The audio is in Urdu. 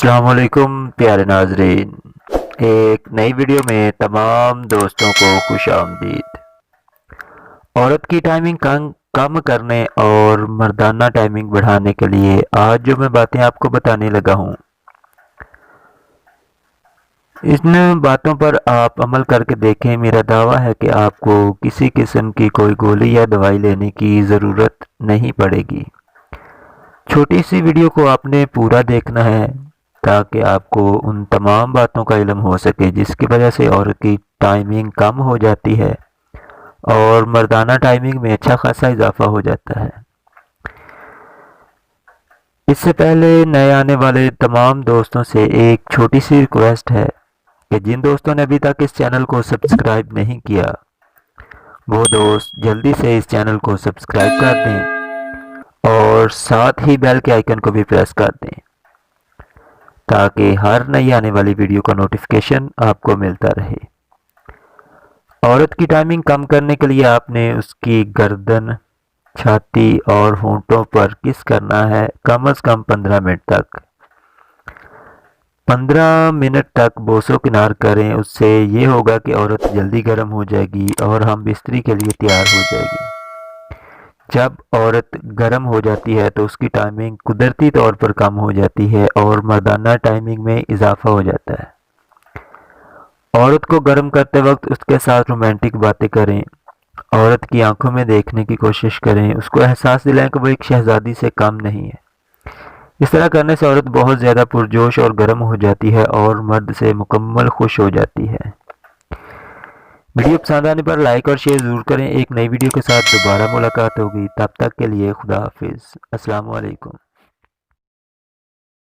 السلام علیکم پیارے ناظرین، ایک نئی ویڈیو میں تمام دوستوں کو خوش آمدید۔ عورت کی ٹائمنگ کم کرنے اور مردانہ ٹائمنگ بڑھانے کے لیے آج جو میں باتیں آپ کو بتانے لگا ہوں، ان باتوں پر آپ عمل کر کے دیکھیں۔ میرا دعویٰ ہے کہ آپ کو کسی قسم کی کوئی گولی یا دوائی لینے کی ضرورت نہیں پڑے گی۔ چھوٹی سی ویڈیو کو آپ نے پورا دیکھنا ہے تاکہ آپ کو ان تمام باتوں کا علم ہو سکے جس کی وجہ سے عورت کی ٹائمنگ کم ہو جاتی ہے اور مردانہ ٹائمنگ میں اچھا خاصا اضافہ ہو جاتا ہے۔ اس سے پہلے نئے آنے والے تمام دوستوں سے ایک چھوٹی سی ریکویسٹ ہے کہ جن دوستوں نے ابھی تک اس چینل کو سبسکرائب نہیں کیا وہ دوست جلدی سے اس چینل کو سبسکرائب کر دیں اور ساتھ ہی بیل کے آئیکن کو بھی پریس کر دیں تاکہ ہر نئی آنے والی ویڈیو کا نوٹیفیکیشن آپ کو ملتا رہے۔ عورت کی ٹائمنگ کم کرنے کے لیے آپ نے اس کی گردن، چھاتی اور ہونٹوں پر کس کرنا ہے کم از کم 15 منٹ تک۔ 15 منٹ تک بوسو کنار کریں، اس سے یہ ہوگا کہ عورت جلدی گرم ہو جائے گی اور ہم بستری کے لیے تیار ہو جائے گی۔ جب عورت گرم ہو جاتی ہے تو اس کی ٹائمنگ قدرتی طور پر کم ہو جاتی ہے اور مردانہ ٹائمنگ میں اضافہ ہو جاتا ہے۔ عورت کو گرم کرتے وقت اس کے ساتھ رومانٹک باتیں کریں، عورت کی آنکھوں میں دیکھنے کی کوشش کریں، اس کو احساس دلائیں کہ وہ ایک شہزادی سے کم نہیں ہے۔ اس طرح کرنے سے عورت بہت زیادہ پرجوش اور گرم ہو جاتی ہے اور مرد سے مکمل خوش ہو جاتی ہے۔ ویڈیو پسند آنے پر لائک اور شیئر ضرور کریں۔ ایک نئی ویڈیو کے ساتھ دوبارہ ملاقات ہوگی، تب تک کے لیے خدا حافظ۔ السلام علیکم۔